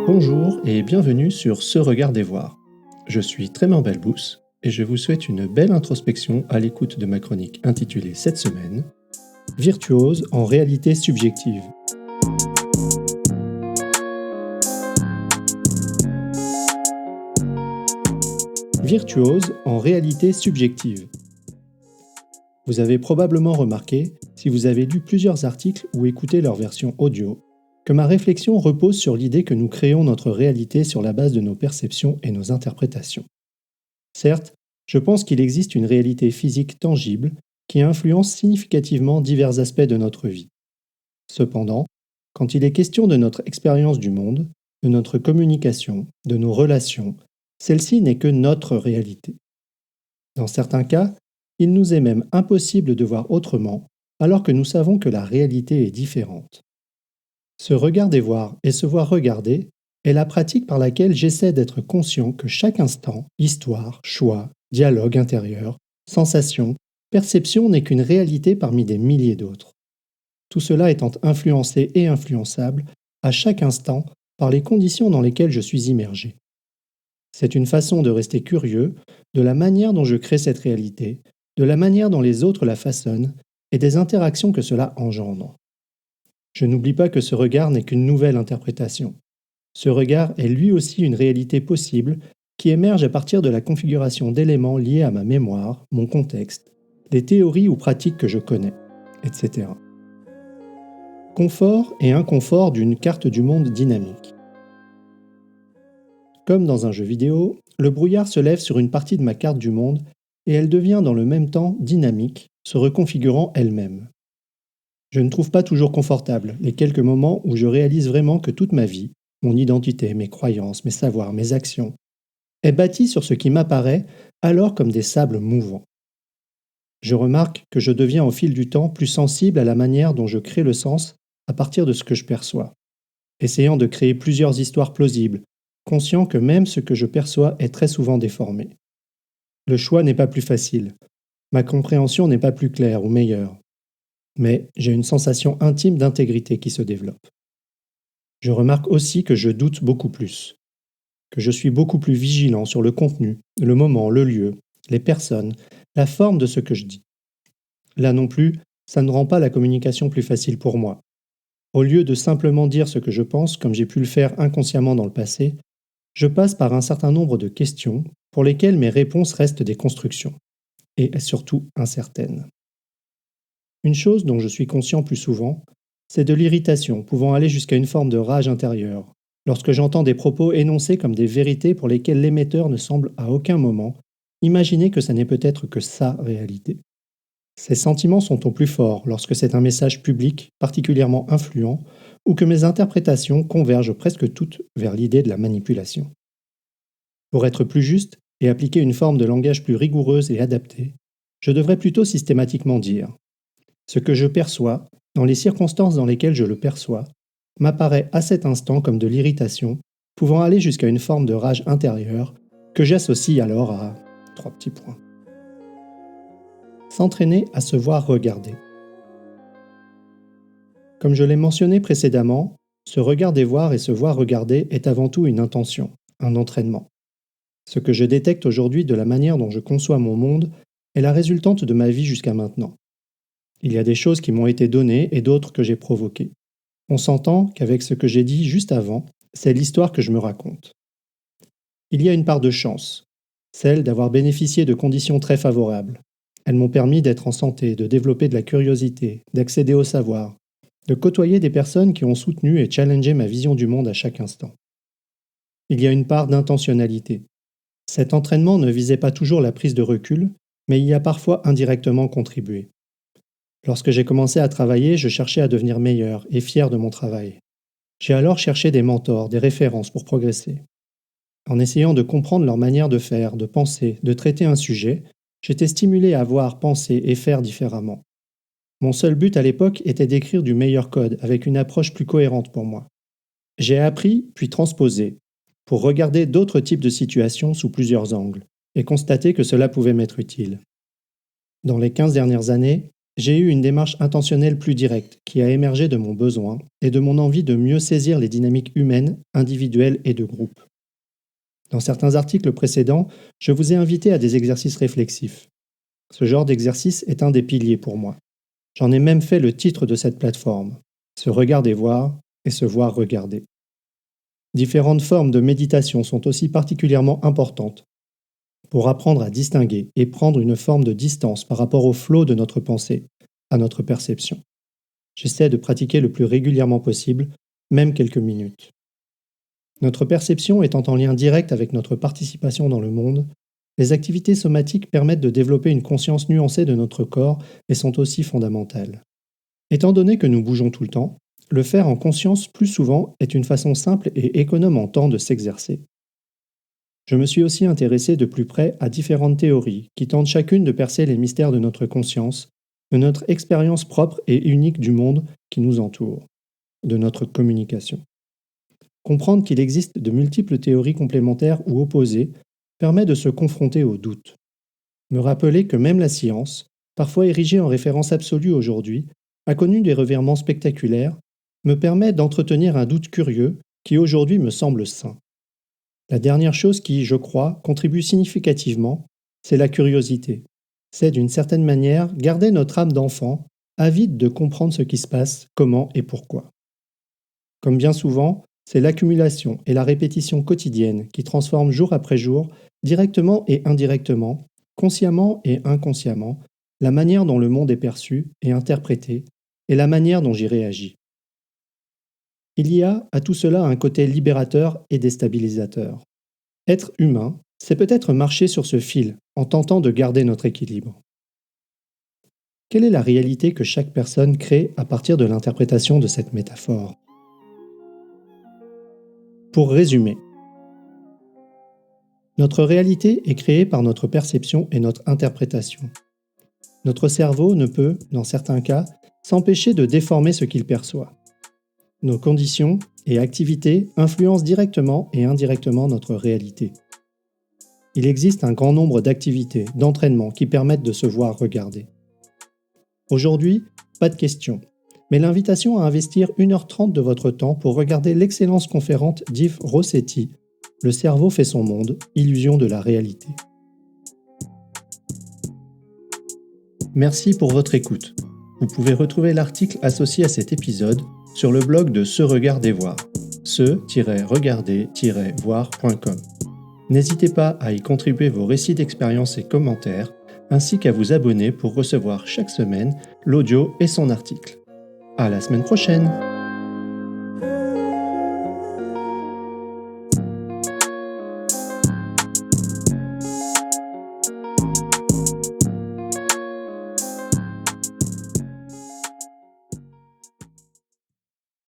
Bonjour et bienvenue sur Ce Regard des Voir. Je suis Trément Belbous et je vous souhaite une belle introspection à l'écoute de ma chronique intitulée cette semaine Virtuose en réalité subjective. Virtuose en réalité subjective. Vous avez probablement remarqué, si vous avez lu plusieurs articles ou écouté leur version audio, que ma réflexion repose sur l'idée que nous créons notre réalité sur la base de nos perceptions et nos interprétations. Certes, je pense qu'il existe une réalité physique tangible qui influence significativement divers aspects de notre vie. Cependant, quand il est question de notre expérience du monde, de notre communication, de nos relations, celle-ci n'est que notre réalité. Dans certains cas, il nous est même impossible de voir autrement, alors que nous savons que la réalité est différente. Se regarder voir et se voir regarder est la pratique par laquelle j'essaie d'être conscient que chaque instant, histoire, choix, dialogue intérieur, sensation, perception n'est qu'une réalité parmi des milliers d'autres. Tout cela étant influencé et influençable à chaque instant par les conditions dans lesquelles je suis immergé. C'est une façon de rester curieux de la manière dont je crée cette réalité, de la manière dont les autres la façonnent et des interactions que cela engendre. Je n'oublie pas que ce regard n'est qu'une nouvelle interprétation. Ce regard est lui aussi une réalité possible qui émerge à partir de la configuration d'éléments liés à ma mémoire, mon contexte, des théories ou pratiques que je connais, etc. Confort et inconfort d'une carte du monde dynamique. Comme dans un jeu vidéo, le brouillard se lève sur une partie de ma carte du monde et elle devient dans le même temps dynamique, se reconfigurant elle-même. Je ne trouve pas toujours confortable les quelques moments où je réalise vraiment que toute ma vie, mon identité, mes croyances, mes savoirs, mes actions, est bâtie sur ce qui m'apparaît alors comme des sables mouvants. Je remarque que je deviens au fil du temps plus sensible à la manière dont je crée le sens à partir de ce que je perçois, essayant de créer plusieurs histoires plausibles, conscient que même ce que je perçois est très souvent déformé. Le choix n'est pas plus facile, ma compréhension n'est pas plus claire ou meilleure, mais j'ai une sensation intime d'intégrité qui se développe. Je remarque aussi que je doute beaucoup plus, que je suis beaucoup plus vigilant sur le contenu, le moment, le lieu, les personnes, la forme de ce que je dis. Là non plus, ça ne rend pas la communication plus facile pour moi. Au lieu de simplement dire ce que je pense, comme j'ai pu le faire inconsciemment dans le passé, je passe par un certain nombre de questions pour lesquelles mes réponses restent des constructions, et surtout incertaines. Une chose dont je suis conscient plus souvent, c'est de l'irritation pouvant aller jusqu'à une forme de rage intérieure, lorsque j'entends des propos énoncés comme des vérités pour lesquelles l'émetteur ne semble à aucun moment imaginer que ça n'est peut-être que sa réalité. Ces sentiments sont au plus forts lorsque c'est un message public particulièrement influent ou que mes interprétations convergent presque toutes vers l'idée de la manipulation. Pour être plus juste et appliquer une forme de langage plus rigoureuse et adaptée, je devrais plutôt systématiquement dire ce que je perçois, dans les circonstances dans lesquelles je le perçois, m'apparaît à cet instant comme de l'irritation, pouvant aller jusqu'à une forme de rage intérieure, que j'associe alors à 3 petits points. S'entraîner à se voir regarder. Comme je l'ai mentionné précédemment, se regarder voir et se voir regarder est avant tout une intention, un entraînement. Ce que je détecte aujourd'hui de la manière dont je conçois mon monde est la résultante de ma vie jusqu'à maintenant. Il y a des choses qui m'ont été données et d'autres que j'ai provoquées. On s'entend qu'avec ce que j'ai dit juste avant, c'est l'histoire que je me raconte. Il y a une part de chance, celle d'avoir bénéficié de conditions très favorables. Elles m'ont permis d'être en santé, de développer de la curiosité, d'accéder au savoir, de côtoyer des personnes qui ont soutenu et challengé ma vision du monde à chaque instant. Il y a une part d'intentionnalité. Cet entraînement ne visait pas toujours la prise de recul, mais y a parfois indirectement contribué. Lorsque j'ai commencé à travailler, je cherchais à devenir meilleur et fier de mon travail. J'ai alors cherché des mentors, des références pour progresser. En essayant de comprendre leur manière de faire, de penser, de traiter un sujet, j'étais stimulé à voir, penser et faire différemment. Mon seul but à l'époque était d'écrire du meilleur code avec une approche plus cohérente pour moi. J'ai appris, puis transposé, pour regarder d'autres types de situations sous plusieurs angles et constater que cela pouvait m'être utile. Dans les 15 dernières années, j'ai eu une démarche intentionnelle plus directe qui a émergé de mon besoin et de mon envie de mieux saisir les dynamiques humaines, individuelles et de groupe. Dans certains articles précédents, je vous ai invité à des exercices réflexifs. Ce genre d'exercice est un des piliers pour moi. J'en ai même fait le titre de cette plateforme. Se regarder voir et se voir regarder. Différentes formes de méditation sont aussi particulièrement importantes pour apprendre à distinguer et prendre une forme de distance par rapport au flot de notre pensée, à notre perception. J'essaie de pratiquer le plus régulièrement possible, même quelques minutes. Notre perception étant en lien direct avec notre participation dans le monde, les activités somatiques permettent de développer une conscience nuancée de notre corps et sont aussi fondamentales. Étant donné que nous bougeons tout le temps, le faire en conscience plus souvent est une façon simple et économe en temps de s'exercer. Je me suis aussi intéressé de plus près à différentes théories qui tentent chacune de percer les mystères de notre conscience, de notre expérience propre et unique du monde qui nous entoure, de notre communication. Comprendre qu'il existe de multiples théories complémentaires ou opposées permet de se confronter au doute. Me rappeler que même la science, parfois érigée en référence absolue aujourd'hui, a connu des revirements spectaculaires, me permet d'entretenir un doute curieux qui aujourd'hui me semble sain. La dernière chose qui, je crois, contribue significativement, c'est la curiosité. C'est, d'une certaine manière, garder notre âme d'enfant, avide de comprendre ce qui se passe, comment et pourquoi. Comme bien souvent, c'est l'accumulation et la répétition quotidienne qui transforment jour après jour, directement et indirectement, consciemment et inconsciemment, la manière dont le monde est perçu et interprété, et la manière dont j'y réagis. Il y a à tout cela un côté libérateur et déstabilisateur. Être humain, c'est peut-être marcher sur ce fil en tentant de garder notre équilibre. Quelle est la réalité que chaque personne crée à partir de l'interprétation de cette métaphore ? Pour résumer, notre réalité est créée par notre perception et notre interprétation. Notre cerveau ne peut, dans certains cas, s'empêcher de déformer ce qu'il perçoit. Nos conditions et activités influencent directement et indirectement notre réalité. Il existe un grand nombre d'activités, d'entraînements qui permettent de se voir regarder. Aujourd'hui, pas de questions, mais l'invitation à investir 1h30 de votre temps pour regarder l'excellente conférence d'Yves Rossetti, « Le cerveau fait son monde, illusion de la réalité ». Merci pour votre écoute. Vous pouvez retrouver l'article associé à cet épisode sur le blog de Se Regarder Voir, se-regarder-voir.com. N'hésitez pas à y contribuer vos récits d'expérience et commentaires, ainsi qu'à vous abonner pour recevoir chaque semaine l'audio et son article. À la semaine prochaine!